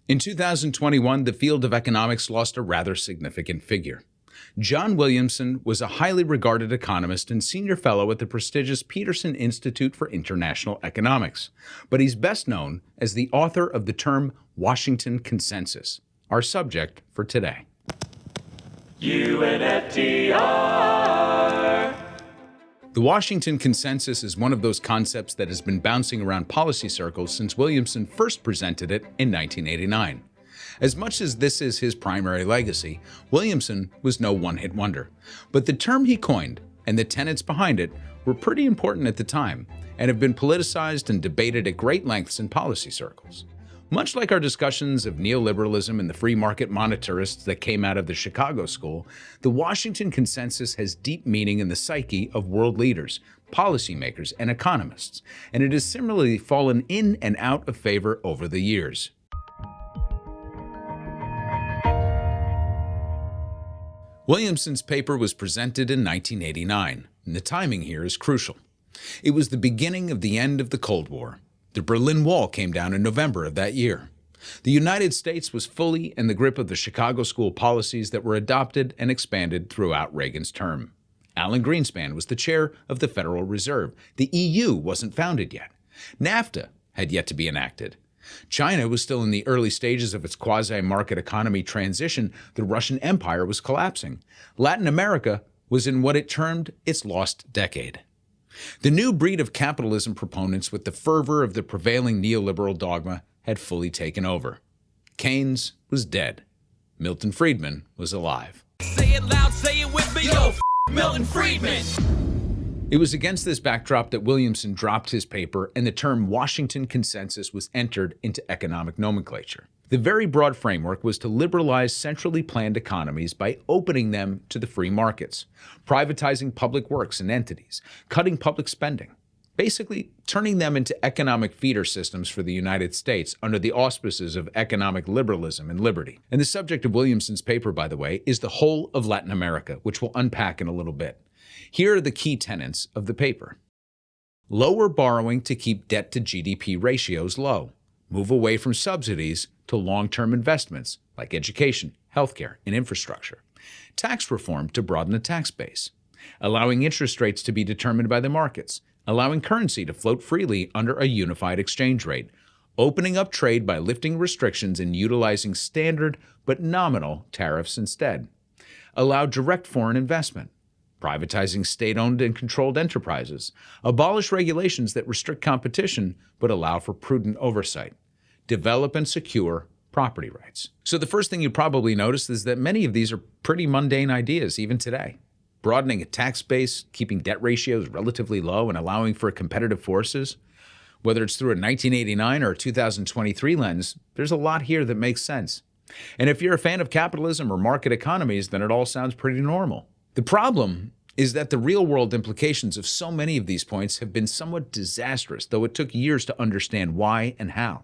In 2021, the field of economics lost a rather significant figure. John Williamson was a highly regarded economist and senior fellow at the prestigious Peterson Institute for International Economics, but he's best known as the author of the term Washington Consensus, our subject for today. UNFTR. The Washington Consensus is one of those concepts that has been bouncing around policy circles since Williamson first presented it in 1989. As much as this is his primary legacy, Williamson was no one-hit wonder. But the term he coined and the tenets behind it were pretty important at the time and have been politicized and debated at great lengths in policy circles. Much like our discussions of neoliberalism and the free market monetarists that came out of the Chicago School, the Washington Consensus has deep meaning in the psyche of world leaders, policymakers, and economists, and it has similarly fallen in and out of favor over the years. Williamson's paper was presented in 1989, and the timing here is crucial. It was the beginning of the end of the Cold War. The Berlin Wall came down in November of that year. The United States was fully in the grip of the Chicago School policies that were adopted and expanded throughout Reagan's term. Alan Greenspan was the chair of the Federal Reserve. The EU wasn't founded yet. NAFTA had yet to be enacted. China was still in the early stages of its quasi-market economy transition. The Russian Empire was collapsing. Latin America was in what it termed its lost decade. The new breed of capitalism proponents with the fervor of the prevailing neoliberal dogma had fully taken over. Keynes was dead. Milton Friedman was alive. Say it loud, say it with me, yo, Milton Friedman! It was against this backdrop that Williamson dropped his paper and the term Washington Consensus was entered into economic nomenclature. The very broad framework was to liberalize centrally planned economies by opening them to the free markets, privatizing public works and entities, cutting public spending, basically turning them into economic feeder systems for the United States under the auspices of economic liberalism and liberty. And the subject of Williamson's paper, by the way, is the whole of Latin America, which we'll unpack in a little bit. Here are the key tenets of the paper. Lower borrowing to keep debt to GDP ratios low. Move away from subsidies to long-term investments like education, healthcare, and infrastructure. Tax reform to broaden the tax base. Allowing interest rates to be determined by the markets. Allowing currency to float freely under a unified exchange rate. Opening up trade by lifting restrictions and utilizing standard but nominal tariffs instead. Allow direct foreign investment. Privatizing state-owned and controlled enterprises. Abolish regulations that restrict competition but allow for prudent oversight. Develop and secure property rights. So the first thing you probably noticed is that many of these are pretty mundane ideas even today. Broadening a tax base, keeping debt ratios relatively low, and allowing for competitive forces. Whether it's through a 1989 or a 2023 lens, there's a lot here that makes sense. And if you're a fan of capitalism or market economies, then it all sounds pretty normal. The problem is that the real-world implications of so many of these points have been somewhat disastrous, though it took years to understand why and how.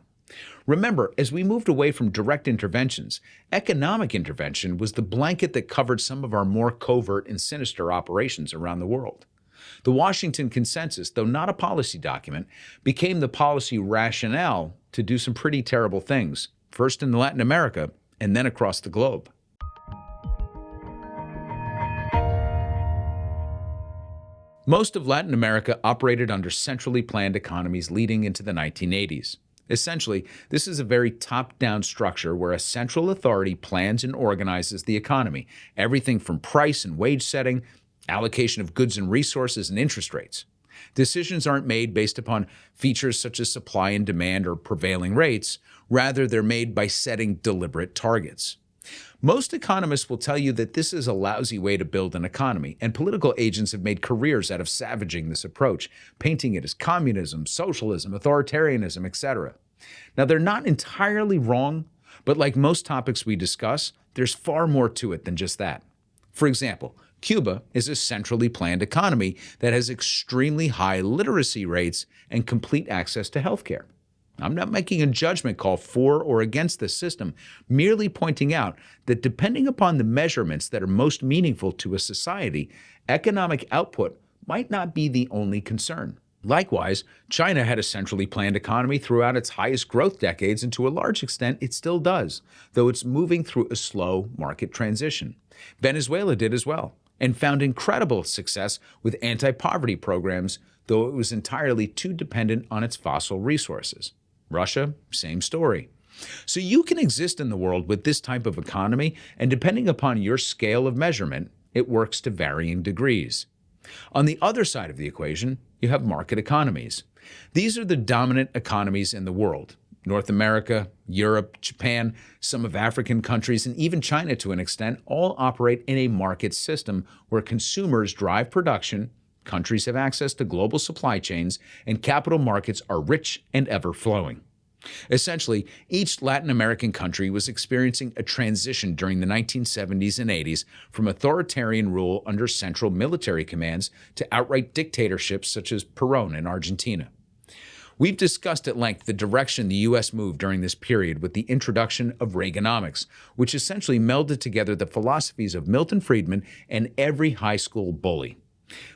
Remember, as we moved away from direct interventions, economic intervention was the blanket that covered some of our more covert and sinister operations around the world. The Washington Consensus, though not a policy document, became the policy rationale to do some pretty terrible things, first in Latin America and then across the globe. Most of Latin America operated under centrally planned economies leading into the 1980s. Essentially, this is a very top-down structure where a central authority plans and organizes the economy, everything from price and wage setting, allocation of goods and resources, and interest rates. Decisions aren't made based upon features such as supply and demand or prevailing rates. Rather, they're made by setting deliberate targets. Most economists will tell you that this is a lousy way to build an economy, and political agents have made careers out of savaging this approach, painting it as communism, socialism, authoritarianism, etc. Now, they're not entirely wrong, but like most topics we discuss, there's far more to it than just that. For example, Cuba is a centrally planned economy that has extremely high literacy rates and complete access to healthcare. I'm not making a judgment call for or against this system, merely pointing out that depending upon the measurements that are most meaningful to a society, economic output might not be the only concern. Likewise, China had a centrally planned economy throughout its highest growth decades, and to a large extent it still does, though it's moving through a slow market transition. Venezuela did as well, and found incredible success with anti-poverty programs, though it was entirely too dependent on its fossil resources. Russia, same story. So you can exist in the world with this type of economy, and depending upon your scale of measurement, it works to varying degrees. On the other side of the equation, you have market economies. These are the dominant economies in the world. North America, Europe, Japan, some of African countries, and even China to an extent all operate in a market system where consumers drive production, countries have access to global supply chains, and capital markets are rich and ever-flowing. Essentially, each Latin American country was experiencing a transition during the 1970s and 80s from authoritarian rule under central military commands to outright dictatorships such as Perón in Argentina. We've discussed at length the direction the U.S. moved during this period with the introduction of Reaganomics, which essentially melded together the philosophies of Milton Friedman and every high school bully.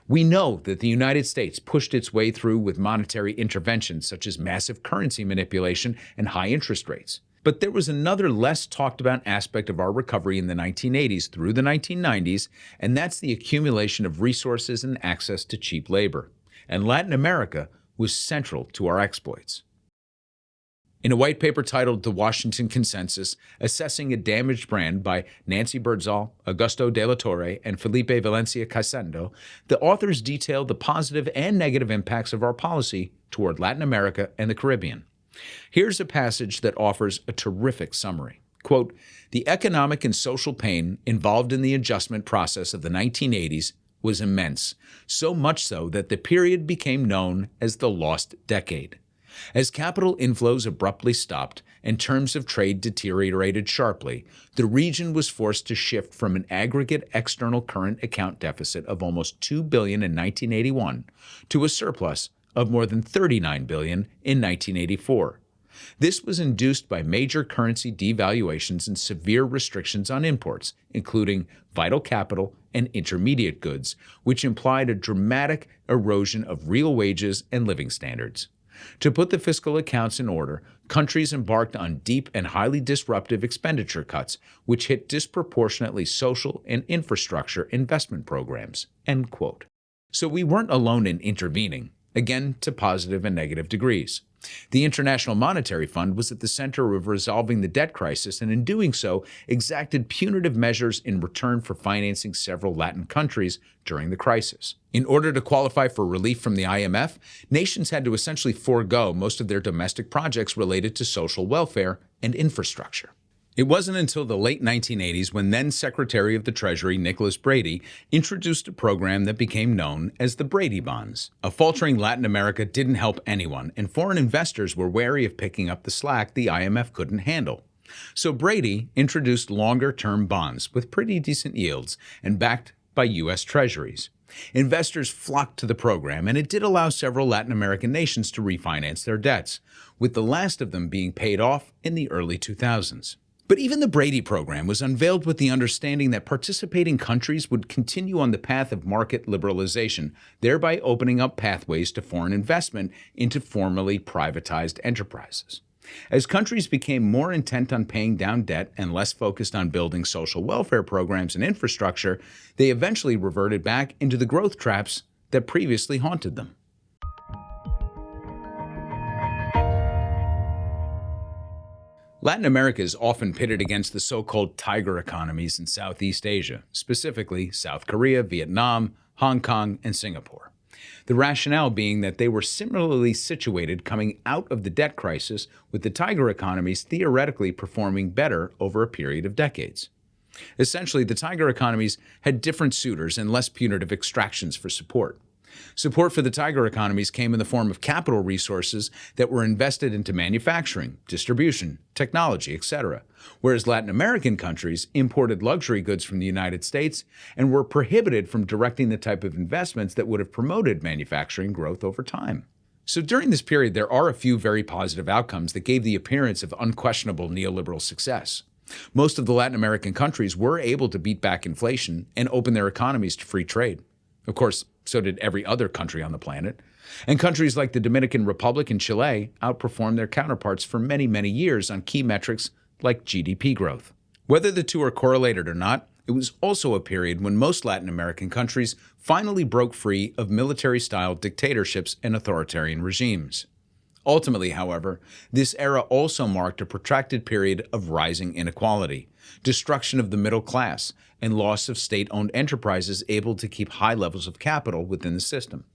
We know that the United States pushed its way through with monetary interventions such as massive currency manipulation and high interest rates. But there was another less talked about aspect of our recovery in the 1980s through the 1990s, and that's the accumulation of resources and access to cheap labor. And Latin America was central to our exploits. In a white paper titled The Washington Consensus, Assessing a Damaged Brand by Nancy Birdsall, Augusto de la Torre, and Felipe Valencia Caicedo, the authors detail the positive and negative impacts of our policy toward Latin America and the Caribbean. Here's a passage that offers a terrific summary. Quote, "The economic and social pain involved in the adjustment process of the 1980s was immense, so much so that the period became known as the lost decade. As capital inflows abruptly stopped and terms of trade deteriorated sharply, the region was forced to shift from an aggregate external current account deficit of almost $2 billion in 1981 to a surplus of more than $39 billion in 1984. This was induced by major currency devaluations and severe restrictions on imports, including vital capital and intermediate goods, which implied a dramatic erosion of real wages and living standards. To put the fiscal accounts in order, countries embarked on deep and highly disruptive expenditure cuts, which hit disproportionately social and infrastructure investment programs." End quote. So we weren't alone in intervening, again to positive and negative degrees. The International Monetary Fund was at the center of resolving the debt crisis, and in doing so, exacted punitive measures in return for financing several Latin countries during the crisis. In order to qualify for relief from the IMF, nations had to essentially forego most of their domestic projects related to social welfare and infrastructure. It wasn't until the late 1980s when then Secretary of the Treasury Nicholas Brady introduced a program that became known as the Brady Bonds. A faltering Latin America didn't help anyone, and foreign investors were wary of picking up the slack the IMF couldn't handle. So Brady introduced longer-term bonds with pretty decent yields and backed by U.S. Treasuries. Investors flocked to the program, and it did allow several Latin American nations to refinance their debts, with the last of them being paid off in the early 2000s. But even the Brady program was unveiled with the understanding that participating countries would continue on the path of market liberalization, thereby opening up pathways to foreign investment into formerly privatized enterprises. As countries became more intent on paying down debt and less focused on building social welfare programs and infrastructure, they eventually reverted back into the growth traps that previously haunted them. Latin America is often pitted against the so-called tiger economies in Southeast Asia, specifically South Korea, Vietnam, Hong Kong, and Singapore. The rationale being that they were similarly situated coming out of the debt crisis, with the tiger economies theoretically performing better over a period of decades. Essentially, the tiger economies had different suitors and less punitive extractions for support. Support for the tiger economies came in the form of capital resources that were invested into manufacturing, distribution, technology, etc., whereas Latin American countries imported luxury goods from the United States and were prohibited from directing the type of investments that would have promoted manufacturing growth over time. So during this period, there are a few very positive outcomes that gave the appearance of unquestionable neoliberal success. Most of the Latin American countries were able to beat back inflation and open their economies to free trade. Of course, so did every other country on the planet. And countries like the Dominican Republic and Chile outperformed their counterparts for many, many years on key metrics like GDP growth. Whether the two are correlated or not, it was also a period when most Latin American countries finally broke free of military-style dictatorships and authoritarian regimes. Ultimately, however, this era also marked a protracted period of rising inequality, destruction of the middle class, and loss of state-owned enterprises able to keep high levels of capital within the system.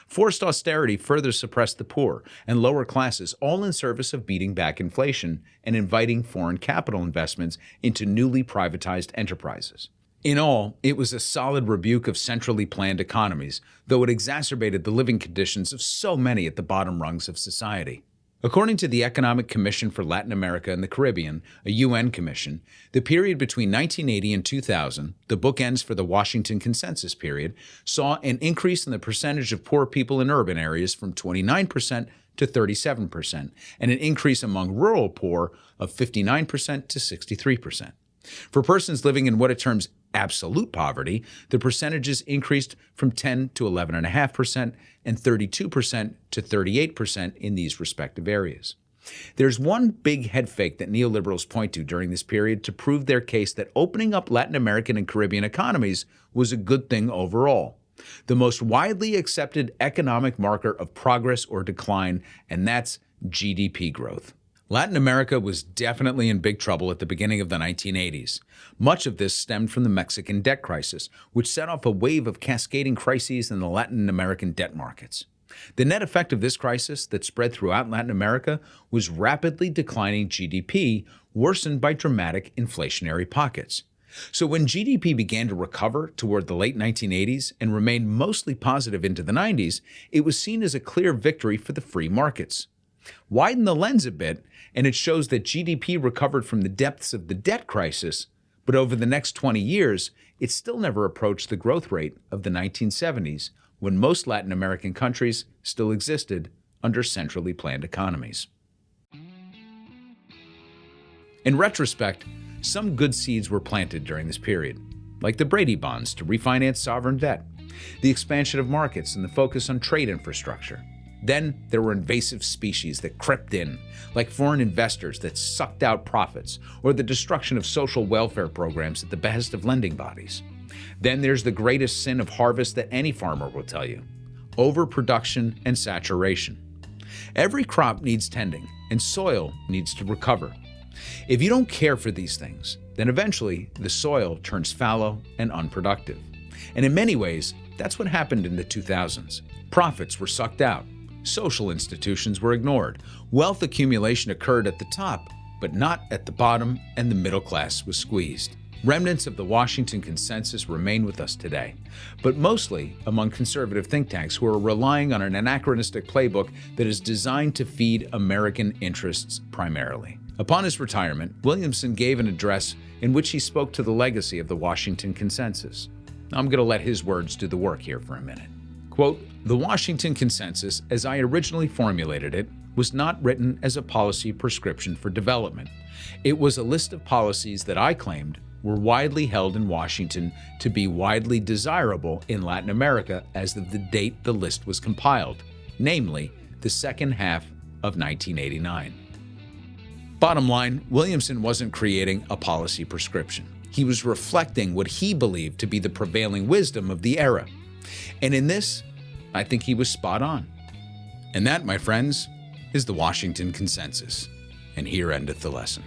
Forced austerity further suppressed the poor and lower classes, all in service of beating back inflation and inviting foreign capital investments into newly privatized enterprises. In all, it was a solid rebuke of centrally planned economies, though it exacerbated the living conditions of so many at the bottom rungs of society. According to the Economic Commission for Latin America and the Caribbean, a UN commission, the period between 1980 and 2000, the bookends for the Washington Consensus period, saw an increase in the percentage of poor people in urban areas from 29% to 37%, and an increase among rural poor of 59% to 63%. For persons living in what it terms absolute poverty, the percentages increased from 10 to 11.5% and 32% to 38% in these respective areas. There's one big head fake that neoliberals point to during this period to prove their case that opening up Latin American and Caribbean economies was a good thing overall. The most widely accepted economic marker of progress or decline, and that's GDP growth. Latin America was definitely in big trouble at the beginning of the 1980s. Much of this stemmed from the Mexican debt crisis, which set off a wave of cascading crises in the Latin American debt markets. The net effect of this crisis that spread throughout Latin America was rapidly declining GDP, worsened by dramatic inflationary pockets. So when GDP began to recover toward the late 1980s and remained mostly positive into the 90s, it was seen as a clear victory for the free markets. Widen the lens a bit, and it shows that GDP recovered from the depths of the debt crisis, but over the next 20 years, it still never approached the growth rate of the 1970s, when most Latin American countries still existed under centrally planned economies. In retrospect, some good seeds were planted during this period, like the Brady Bonds to refinance sovereign debt, the expansion of markets and the focus on trade infrastructure. Then there were invasive species that crept in, like foreign investors that sucked out profits, or the destruction of social welfare programs at the behest of lending bodies. Then there's the greatest sin of harvest that any farmer will tell you: overproduction and saturation. Every crop needs tending, and soil needs to recover. If you don't care for these things, then eventually the soil turns fallow and unproductive. And in many ways, that's what happened in the 2000s. Profits were sucked out. Social institutions were ignored. Wealth accumulation occurred at the top, but not at the bottom, and the middle class was squeezed. Remnants of the Washington Consensus remain with us today, but mostly among conservative think tanks who are relying on an anachronistic playbook that is designed to feed American interests primarily. Upon his retirement, Williamson gave an address in which he spoke to the legacy of the Washington Consensus. I'm going to let his words do the work here for a minute. Quote, "The Washington Consensus, as I originally formulated it, was not written as a policy prescription for development. It was a list of policies that I claimed were widely held in Washington to be widely desirable in Latin America as of the date the list was compiled, namely the second half of 1989. Bottom line, Williamson wasn't creating a policy prescription. He was reflecting what he believed to be the prevailing wisdom of the era. And in this, I think he was spot on. And that, my friends, is the Washington Consensus. And here endeth the lesson.